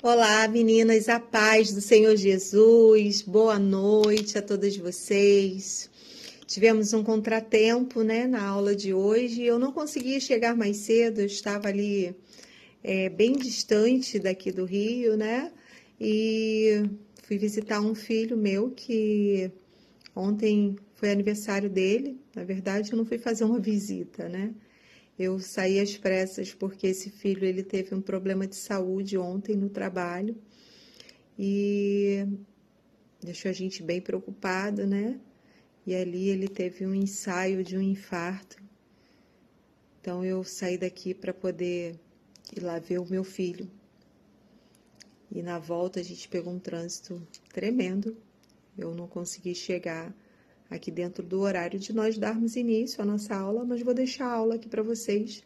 Olá, meninas, a paz do Senhor Jesus. Boa noite a todas vocês. Tivemos um contratempo, né, na aula de hoje. Eu não consegui chegar mais cedo, eu estava ali bem distante daqui do Rio, né? E fui visitar um filho meu que ontem foi aniversário dele. Na verdade, eu não fui fazer uma visita, né? Eu saí às pressas porque esse filho ele teve um problema de saúde ontem no trabalho e deixou a gente bem preocupado, né? E ali ele teve um ensaio de um infarto. Então eu saí daqui para poder ir lá ver o meu filho. E na volta a gente pegou um trânsito tremendo. Eu não consegui chegar aqui dentro do horário de nós darmos início à nossa aula, mas vou deixar a aula aqui para vocês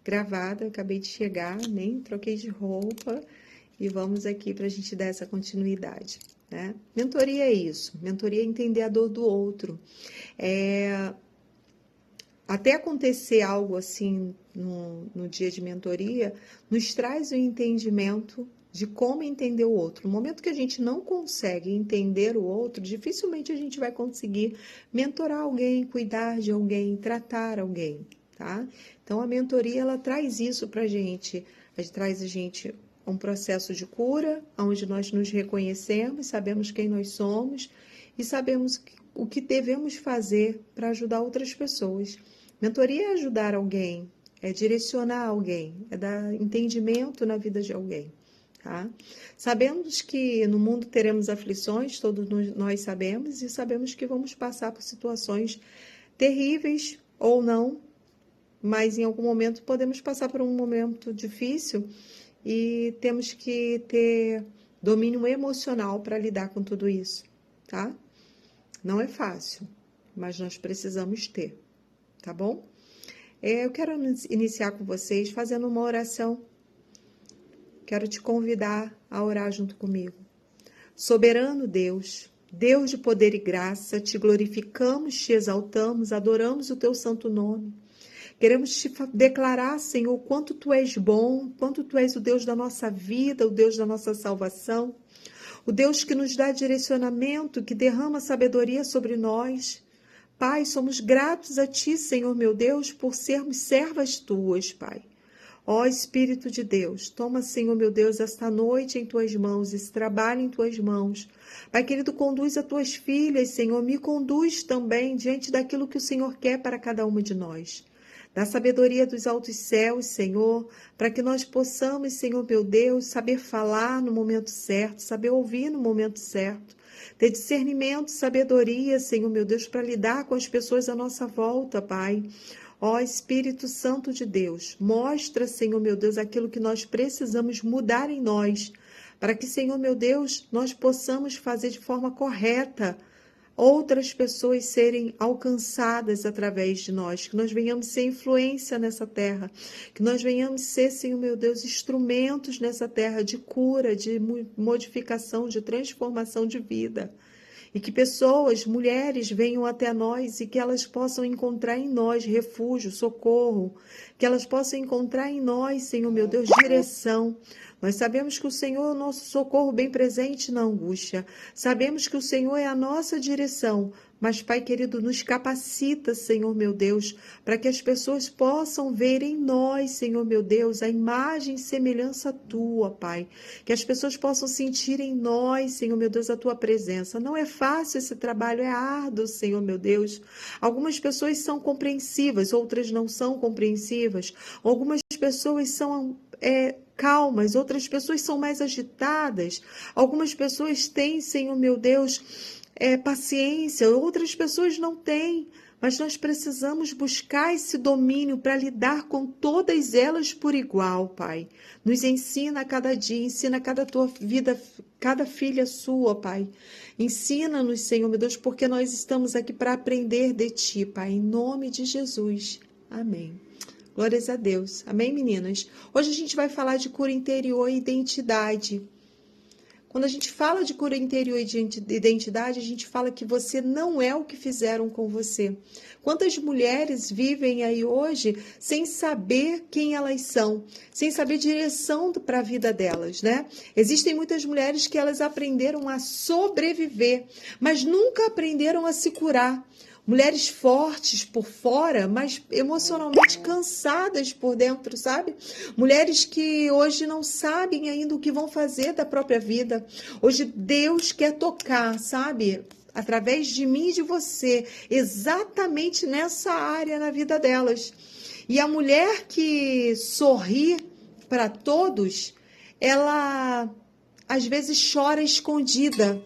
gravada. Eu acabei de chegar, nem troquei de roupa e vamos aqui para a gente dar essa continuidade, né? Mentoria é isso, mentoria é entender a dor do outro. Até acontecer algo assim no dia de mentoria, nos traz o entendimento de como entender o outro. No momento que a gente não consegue entender o outro, dificilmente a gente vai conseguir mentorar alguém, cuidar de alguém, tratar alguém, tá? Então a mentoria ela traz isso pra gente, traz a gente um processo de cura, onde nós nos reconhecemos, sabemos quem nós somos e sabemos o que devemos fazer para ajudar outras pessoas. Mentoria é ajudar alguém, é direcionar alguém, é dar entendimento na vida de alguém, tá? Sabemos que no mundo teremos aflições, todos nós sabemos, e sabemos que vamos passar por situações terríveis ou não, mas em algum momento podemos passar por um momento difícil e temos que ter domínio emocional para lidar com tudo isso, tá? Não é fácil, mas nós precisamos ter, tá bom? Eu quero iniciar com vocês fazendo uma oração. Quero te convidar a orar junto comigo. Soberano Deus, Deus de poder e graça, te glorificamos, te exaltamos, adoramos o teu santo nome. Queremos te declarar, Senhor, quanto tu és bom, quanto tu és o Deus da nossa vida, o Deus da nossa salvação, o Deus que nos dá direcionamento, que derrama sabedoria sobre nós. Pai, somos gratos a ti, Senhor meu Deus, por sermos servas tuas, Pai. Ó Espírito de Deus, toma, Senhor meu Deus, esta noite em tuas mãos, esse trabalho em tuas mãos. Pai querido, conduz as tuas filhas, Senhor, me conduz também diante daquilo que o Senhor quer para cada uma de nós. Dá sabedoria dos altos céus, Senhor, para que nós possamos, Senhor meu Deus, saber falar no momento certo, saber ouvir no momento certo. Ter discernimento, sabedoria, Senhor meu Deus, para lidar com as pessoas à nossa volta, Pai. Ó Espírito Santo de Deus, mostra, Senhor meu Deus, aquilo que nós precisamos mudar em nós, para que, Senhor meu Deus, nós possamos fazer de forma correta outras pessoas serem alcançadas através de nós, que nós venhamos ser influência nessa terra, que nós venhamos ser, Senhor meu Deus, instrumentos nessa terra de cura, de modificação, de transformação de vida. E que pessoas, mulheres, venham até nós e que elas possam encontrar em nós refúgio, socorro, que elas possam encontrar em nós, Senhor meu Deus, direção. Nós sabemos que o Senhor é o nosso socorro bem presente na angústia. Sabemos que o Senhor é a nossa direção. Mas, Pai querido, nos capacita, Senhor meu Deus, para que as pessoas possam ver em nós, Senhor meu Deus, a imagem e semelhança tua, Pai. Que as pessoas possam sentir em nós, Senhor meu Deus, a tua presença. Não é fácil esse trabalho, é árduo, Senhor meu Deus. Algumas pessoas são compreensivas, outras não são compreensivas. Algumas pessoas são calmas, outras pessoas são mais agitadas. Algumas pessoas têm, Senhor meu Deus, paciência, outras pessoas não têm, mas nós precisamos buscar esse domínio para lidar com todas elas por igual, Pai. Nos ensina a cada dia, ensina cada tua vida, cada filha sua, Pai. Ensina-nos, Senhor meu Deus, porque nós estamos aqui para aprender de Ti, Pai, em nome de Jesus. Amém. Glórias a Deus. Amém, meninas? Hoje a gente vai falar de cura interior e identidade. Quando a gente fala de cura interior e de identidade, a gente fala que você não é o que fizeram com você. Quantas mulheres vivem aí hoje sem saber quem elas são, sem saber direção para a vida delas, né? Existem muitas mulheres que elas aprenderam a sobreviver, mas nunca aprenderam a se curar. Mulheres fortes por fora, mas emocionalmente cansadas por dentro, sabe? Mulheres que hoje não sabem ainda o que vão fazer da própria vida. Hoje Deus quer tocar, sabe? Através de mim e de você, exatamente nessa área na vida delas. E a mulher que sorri para todos, ela às vezes chora escondida.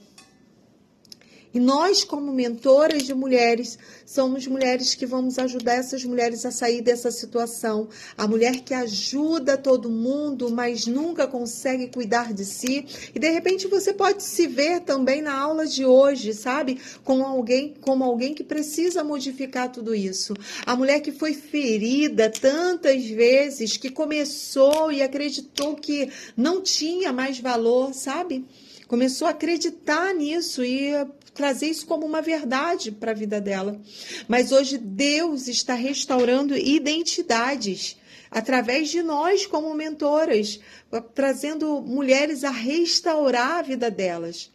E nós, como mentoras de mulheres, somos mulheres que vamos ajudar essas mulheres a sair dessa situação. A mulher que ajuda todo mundo, mas nunca consegue cuidar de si. E de repente você pode se ver também na aula de hoje, sabe? Como alguém que precisa modificar tudo isso. A mulher que foi ferida tantas vezes, que começou e acreditou que não tinha mais valor, sabe? Começou a acreditar nisso e trazer isso como uma verdade para a vida dela. Mas hoje Deus está restaurando identidades através de nós como mentoras, trazendo mulheres a restaurar a vida delas.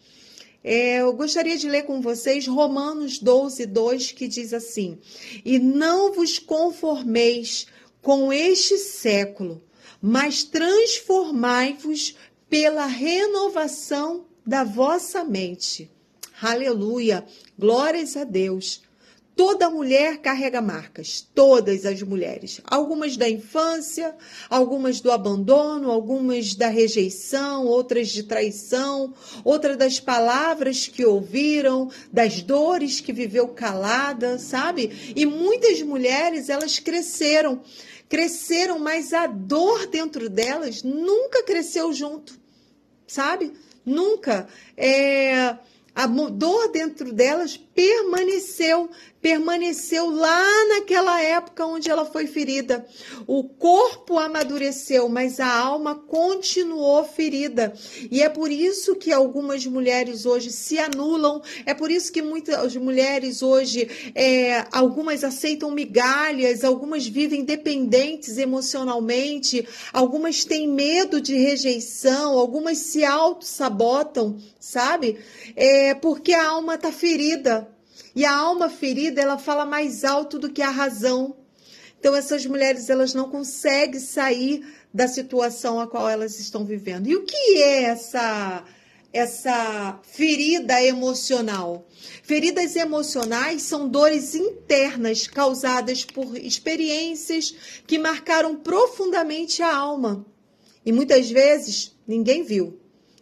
Eu gostaria de ler com vocês Romanos 12:2, que diz assim: E não vos conformeis com este século, mas transformai-vos pela renovação da vossa mente. Aleluia! Glórias a Deus! Toda mulher carrega marcas, todas as mulheres. Algumas da infância, algumas do abandono, algumas da rejeição, outras de traição, outras das palavras que ouviram, das dores que viveu calada, sabe? E muitas mulheres, elas cresceram, mas a dor dentro delas nunca cresceu junto, sabe? Nunca. A dor dentro delas permaneceu lá naquela época onde ela foi ferida. O corpo amadureceu, mas a alma continuou ferida. E é por isso que algumas mulheres hoje se anulam, é por isso que muitas mulheres hoje, algumas aceitam migalhas, algumas vivem dependentes emocionalmente, algumas têm medo de rejeição, algumas se auto-sabotam, sabe? Porque a alma está ferida. E a alma ferida, ela fala mais alto do que a razão. Então, essas mulheres, elas não conseguem sair da situação a qual elas estão vivendo. E o que é essa ferida emocional? Feridas emocionais são dores internas causadas por experiências que marcaram profundamente a alma. E muitas vezes, ninguém viu.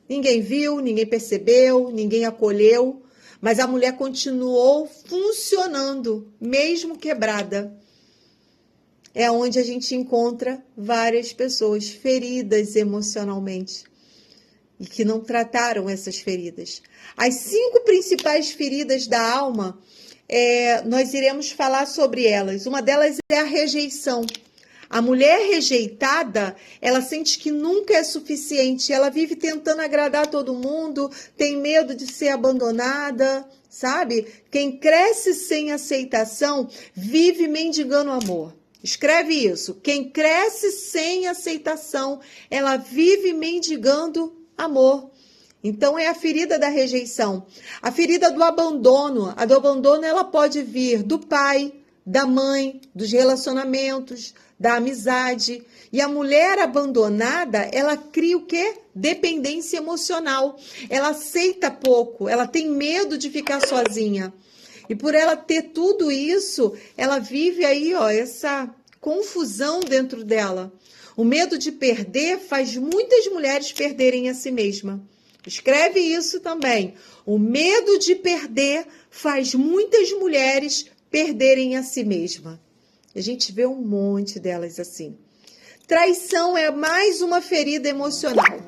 Ninguém percebeu, ninguém acolheu. Mas a mulher continuou funcionando, mesmo quebrada. É onde a gente encontra várias pessoas feridas emocionalmente e que não trataram essas feridas. As 5 principais feridas da alma, nós iremos falar sobre elas. Uma delas é a rejeição. A mulher rejeitada, ela sente que nunca é suficiente, ela vive tentando agradar todo mundo, tem medo de ser abandonada, sabe? Quem cresce sem aceitação, vive mendigando amor. Escreve isso. Quem cresce sem aceitação, ela vive mendigando amor. Então, é a ferida da rejeição. A ferida do abandono. A do abandono, ela pode vir do pai, da mãe, dos relacionamentos, da amizade. E a mulher abandonada, ela cria o quê? Dependência emocional. Ela aceita pouco, ela tem medo de ficar sozinha. E por ela ter tudo isso, ela vive aí, essa confusão dentro dela. O medo de perder faz muitas mulheres perderem a si mesma. Escreve isso também. O medo de perder faz muitas mulheres perderem a si mesma. A gente vê um monte delas assim. Traição é mais uma ferida emocional.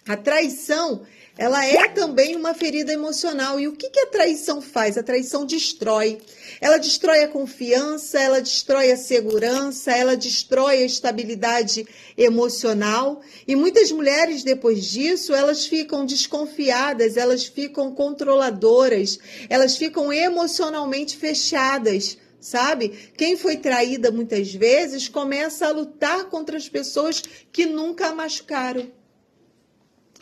A traição, ela é também uma ferida emocional. E o que a traição faz? A traição destrói. Ela destrói a confiança, ela destrói a segurança, ela destrói a estabilidade emocional. E muitas mulheres, depois disso, elas ficam desconfiadas, elas ficam controladoras, elas ficam emocionalmente fechadas. Sabe? Quem foi traída muitas vezes começa a lutar contra as pessoas que nunca a machucaram.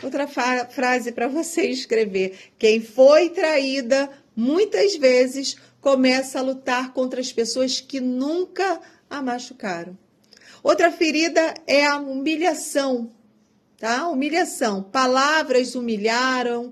Outra frase para você escrever. Quem foi traída, muitas vezes, começa a lutar contra as pessoas que nunca a machucaram. Outra ferida é a humilhação. Tá? Humilhação. Palavras humilharam,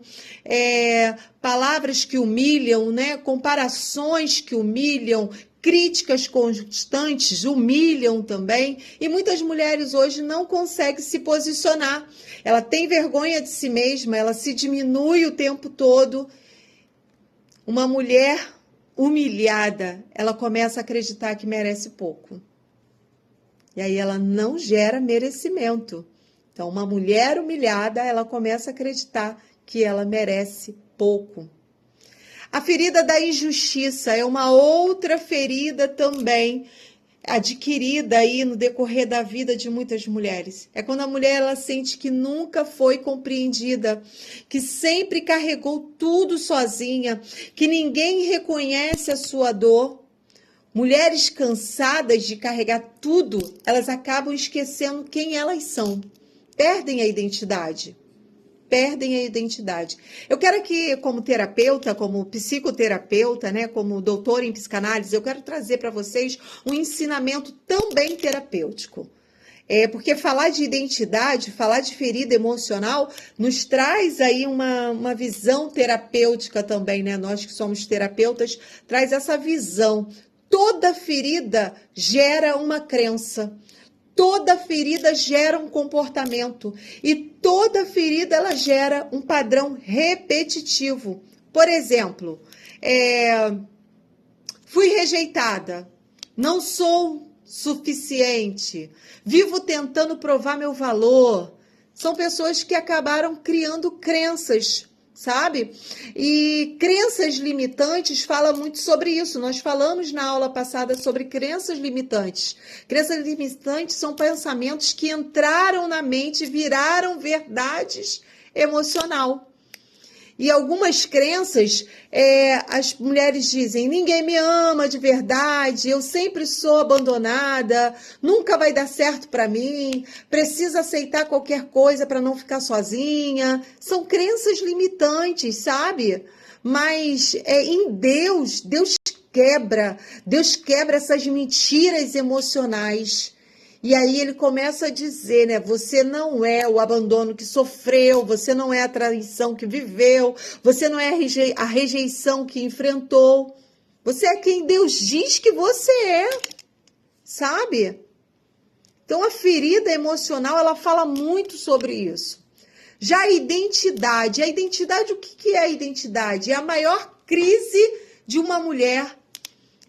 palavras que humilham, né? Comparações que humilham, críticas constantes humilham também. E muitas mulheres hoje não conseguem se posicionar. Ela tem vergonha de si mesma, ela se diminui o tempo todo. Uma mulher humilhada, ela começa a acreditar que merece pouco. E aí ela não gera merecimento. Então, uma mulher humilhada, ela começa a acreditar que ela merece pouco. A ferida da injustiça é uma outra ferida também adquirida aí no decorrer da vida de muitas mulheres. É quando a mulher ela sente que nunca foi compreendida, que sempre carregou tudo sozinha, que ninguém reconhece a sua dor. Mulheres cansadas de carregar tudo, elas acabam esquecendo quem elas são. Perdem a identidade. Perdem a identidade. Eu quero aqui, como terapeuta, como psicoterapeuta, né, como doutora em psicanálise, eu quero trazer para vocês um ensinamento também terapêutico. Porque falar de identidade, falar de ferida emocional, nos traz aí uma visão terapêutica também, né? Nós que somos terapeutas, traz essa visão. Toda ferida gera uma crença. Toda ferida gera um comportamento e toda ferida ela gera um padrão repetitivo. Por exemplo, fui rejeitada, não sou suficiente, vivo tentando provar meu valor. São pessoas que acabaram criando crenças, sabe? E crenças limitantes fala muito sobre isso. Nós falamos na aula passada sobre crenças limitantes. Crenças limitantes são pensamentos que entraram na mente e viraram verdades emocional. E algumas crenças, as mulheres dizem, ninguém me ama de verdade, eu sempre sou abandonada, nunca vai dar certo para mim, preciso aceitar qualquer coisa para não ficar sozinha. São crenças limitantes, sabe? Mas em Deus quebra essas mentiras emocionais. E aí ele começa a dizer, né? Você não é o abandono que sofreu, você não é a traição que viveu, você não é a rejeição que enfrentou. Você é quem Deus diz que você é, sabe? Então a ferida emocional, ela fala muito sobre isso. Já a identidade, o que é a identidade? É a maior crise de uma mulher.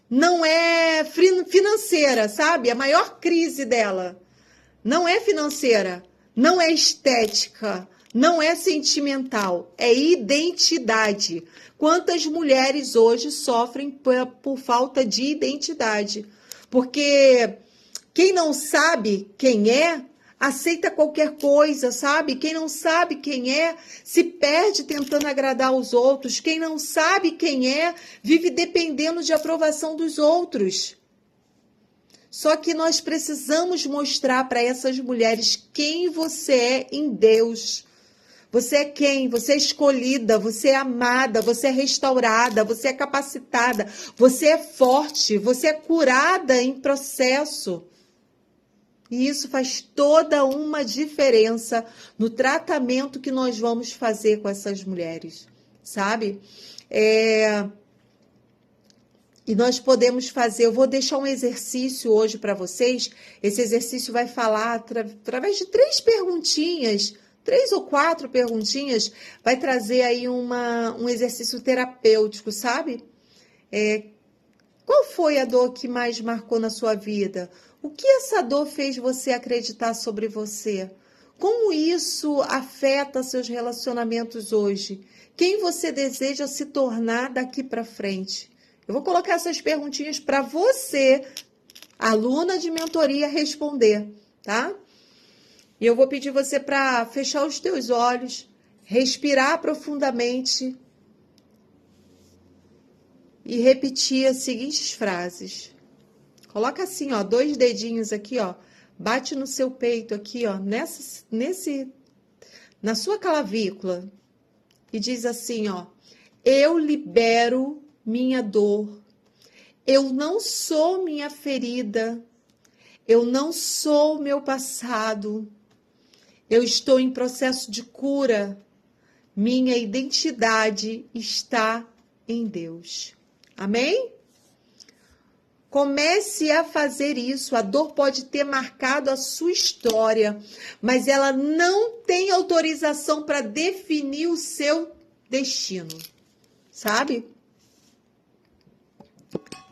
Não é financeira, sabe? A maior crise dela não é financeira, não é estética, não é sentimental, é identidade. Quantas mulheres hoje sofrem por falta de identidade? Porque quem não sabe quem é, aceita qualquer coisa, sabe? Quem não sabe quem é, se perde tentando agradar os outros. Quem não sabe quem é, vive dependendo de aprovação dos outros. Só que nós precisamos mostrar para essas mulheres quem você é em Deus. Você é quem? Você é escolhida, você é amada, você é restaurada, você é capacitada, você é forte, você é curada em processo. E isso faz toda uma diferença no tratamento que nós vamos fazer com essas mulheres, sabe? E nós podemos fazer, eu vou deixar um exercício hoje para vocês. Esse exercício vai falar através de 3 perguntinhas, 3 ou 4 perguntinhas, vai trazer aí um exercício terapêutico, sabe? Qual foi a dor que mais marcou na sua vida? O que essa dor fez você acreditar sobre você? Como isso afeta seus relacionamentos hoje? Quem você deseja se tornar daqui para frente? Eu vou colocar essas perguntinhas para você, aluna de mentoria, responder, tá? E eu vou pedir você para fechar os teus olhos, respirar profundamente e repetir as seguintes frases. Coloca assim, ó, 2 dedinhos aqui, ó, bate no seu peito aqui, ó, na sua clavícula e diz assim, ó: eu libero minha dor. Eu não sou minha ferida. Eu não sou meu passado. Eu estou em processo de cura. Minha identidade está em Deus. Amém? Comece a fazer isso. A dor pode ter marcado a sua história, mas ela não tem autorização para definir o seu destino. Sabe?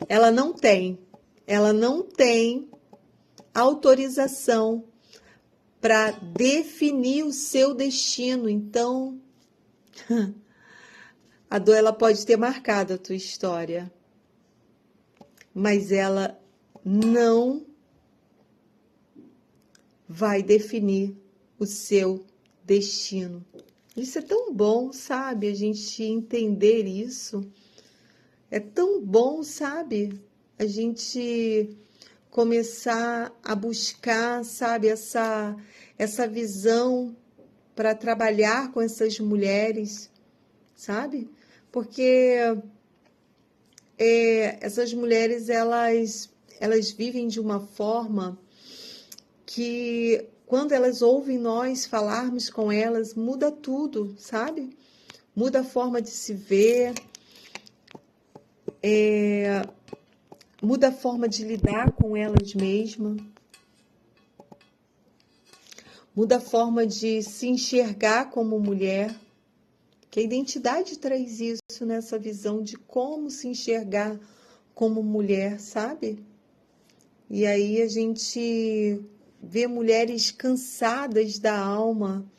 Ela não tem autorização para definir o seu destino. Então, a dor ela pode ter marcado a tua história, mas ela não vai definir o seu destino. Isso é tão bom, sabe? A gente entender isso. É tão bom, sabe? A gente começar a buscar, sabe, essa visão para trabalhar com essas mulheres, sabe? Porque essas mulheres, elas vivem de uma forma que, quando elas ouvem nós falarmos com elas, muda tudo, sabe? Muda a forma de se ver, muda a forma de lidar com elas mesmas, muda a forma de se enxergar como mulher, que a identidade traz isso, nessa visão de como se enxergar como mulher, sabe? E aí a gente vê mulheres cansadas da alma,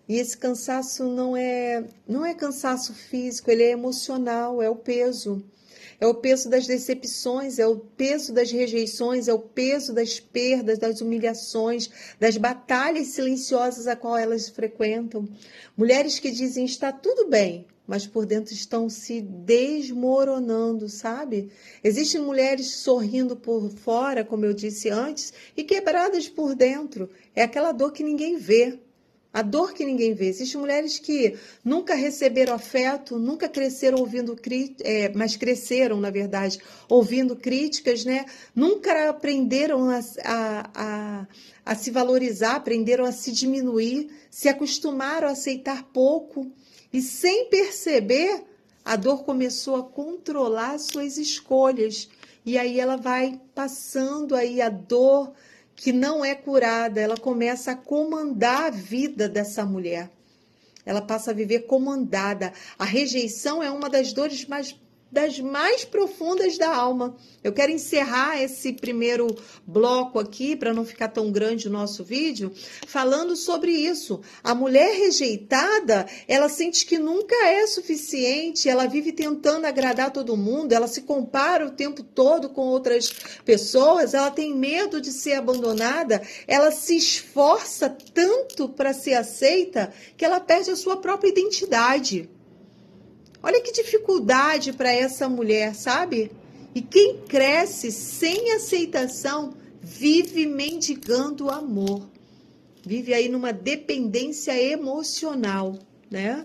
e esse cansaço não é cansaço físico, ele é emocional, é o peso. É o peso das decepções, é o peso das rejeições, é o peso das perdas, das humilhações, das batalhas silenciosas a qual elas frequentam. Mulheres que dizem está tudo bem, mas por dentro estão se desmoronando, sabe? Existem mulheres sorrindo por fora, como eu disse antes, e quebradas por dentro. É aquela dor que ninguém vê. A dor que ninguém vê. Existem mulheres que nunca receberam afeto, nunca cresceram ouvindo mas cresceram, na verdade, ouvindo críticas, né? Nunca aprenderam a se valorizar, aprenderam a se diminuir, se acostumaram a aceitar pouco. E sem perceber, a dor começou a controlar suas escolhas. E aí ela vai passando aí a dor que não é curada, ela começa a comandar a vida dessa mulher. Ela passa a viver comandada. A rejeição é uma das dores das mais profundas da alma. Eu quero encerrar esse primeiro bloco aqui, para não ficar tão grande o nosso vídeo, falando sobre isso. A mulher rejeitada, ela sente que nunca é suficiente, ela vive tentando agradar todo mundo, ela se compara o tempo todo com outras pessoas, ela tem medo de ser abandonada, ela se esforça tanto para ser aceita que ela perde a sua própria identidade. Olha que dificuldade para essa mulher, sabe? E quem cresce sem aceitação vive mendigando amor. Vive aí numa dependência emocional, né?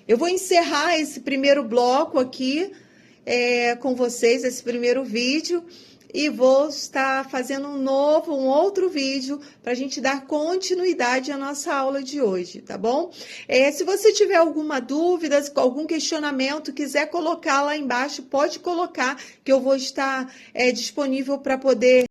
Eu vou encerrar esse primeiro bloco aqui com vocês, esse primeiro vídeo. E vou estar fazendo um outro vídeo para a gente dar continuidade à nossa aula de hoje, tá bom? Se você tiver alguma dúvida, algum questionamento, quiser colocar lá embaixo, pode colocar, que eu vou estar disponível para poder